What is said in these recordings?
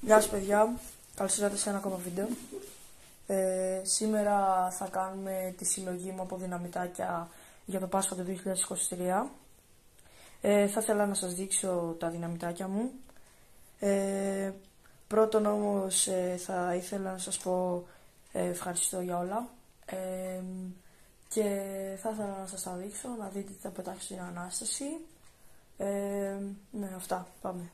Γεια σας παιδιά, καλώς ήρθατε σε ένα ακόμα βίντεο. Σήμερα θα κάνουμε τη συλλογή μου από δυναμητάκια για το Πάσχα του 2023. Θα ήθελα να σας δείξω τα δυναμητάκια μου. Πρώτον όμως θα ήθελα να σας πω ευχαριστώ για όλα. Και θα ήθελα να σας τα δείξω, να δείτε τι θα πετάξω στην Ανάσταση. Ναι, αυτά, πάμε.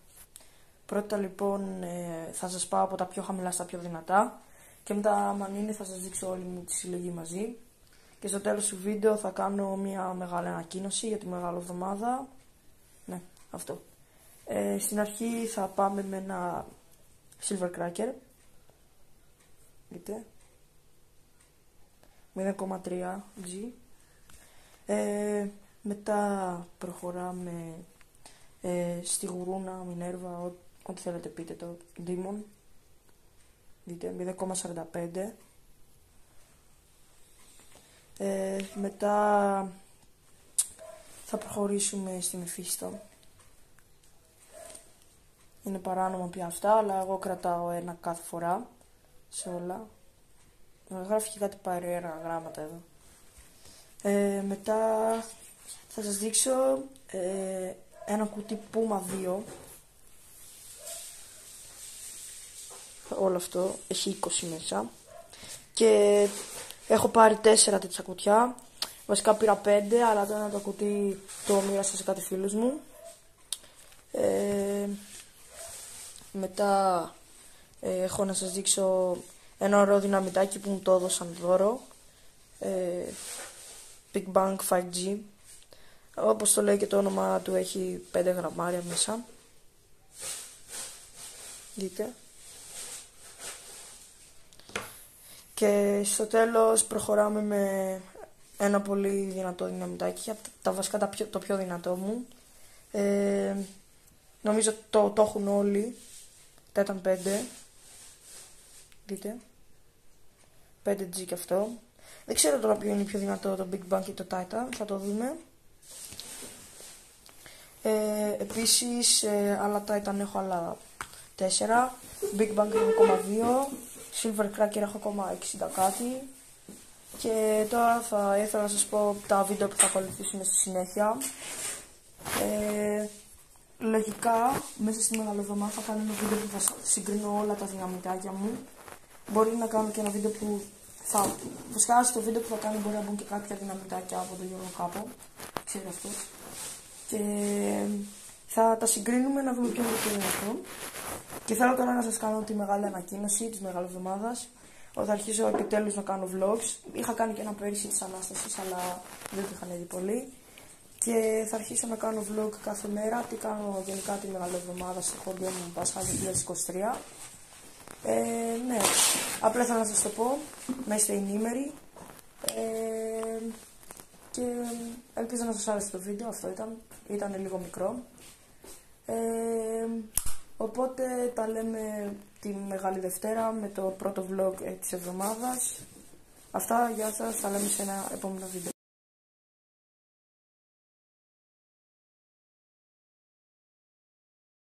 Πρώτα λοιπόν θα σας πάω από τα πιο χαμηλά στα πιο δυνατά και μετά αν είναι θα σας δείξω όλη μου τη συλλογή μαζί και στο τέλος του βίντεο θα κάνω μια μεγάλη ανακοίνωση για τη Μεγάλη Εβδομάδα. Ναι, αυτό. Στην αρχή θα πάμε με ένα Silver Cracker. Δείτε. 0,3 G. Μετά προχωράμε στη Γουρούνα, Μινέρβα, ό,τι θέλετε πείτε, το Demon. Δείτε, 0,45. Μετά θα προχωρήσουμε στη Μεφίστο. Είναι παράνομο πια αυτά, αλλά εγώ κρατάω ένα κάθε φορά σε όλα. Γράφει και κάτι παρέργα γράμματα εδώ. Μετά θα σας δείξω ένα κουτί Puma 2. Όλο αυτό έχει 20 μέσα. Και έχω πάρει 4 τέτοια κουτιά. Βασικά πήρα 5, αλλά το ένα το κουτί το μοίρασα σε κάτι φίλους μου. Μετά έχω να σας δείξω ένα ωραίο δυναμητάκι που μου το έδωσαν δώρο. Big Bang 5G. Όπως το λέει και το όνομα του, έχει 5 γραμμάρια μέσα. Δείτε. Και στο τέλος προχωράμε με ένα πολύ δυνατό δυναμητάκι. Τα βασικά το πιο δυνατό μου. Νομίζω το έχουν όλοι. Τα ήταν 5. Δείτε. 5G και αυτό. Δεν ξέρω τώρα ποιο είναι πιο δυνατό, το Big Bang ή το Titan. Θα το δούμε. Επίσης άλλα Titan έχω άλλα 4. Big Bang 1,2. Silver Cracker έχω ακόμα 60 κάτι. Και τώρα θα ήθελα να σας πω τα βίντεο που θα ακολουθήσουν στη συνέχεια. Λογικά μέσα στη Μεγάλη Εβδομάδα θα κάνω ένα βίντεο που θα συγκρίνω όλα τα δυναμητάκια μου. Μπορεί να κάνω και ένα βίντεο που θα... Βασικά στο βίντεο που θα κάνω μπορεί να μπουν και κάποια δυναμητάκια από τον Γιώργο Κάπο. Ξέρει αυτός. Και θα τα συγκρίνουμε να δούμε ποιο είναι το πιο δυνατό. Και θέλω τώρα να σας κάνω τη μεγάλη ανακοίνωση της Μεγάλης Εβδομάδας. Όταν αρχίσω επιτέλους να κάνω vlogs. Είχα κάνει και ένα πέρυσι της Ανάστασης, αλλά δεν το είχαν δει πολύ. Και θα αρχίσω να κάνω vlog κάθε μέρα. Τι κάνω γενικά τη Μεγάλη Εβδομάδα στο χωριό μου Πάσχα 2023. Ναι, απλά θέλω να σας το πω, να είστε ενήμεροι. Και ελπίζω να σας άρεσε το βίντεο, αυτό ήταν λίγο μικρό. Οπότε τα λέμε τη Μεγάλη Δευτέρα με το πρώτο vlog της εβδομάδας. Αυτά, γεια σας, τα λέμε σε ένα επόμενο βίντεο.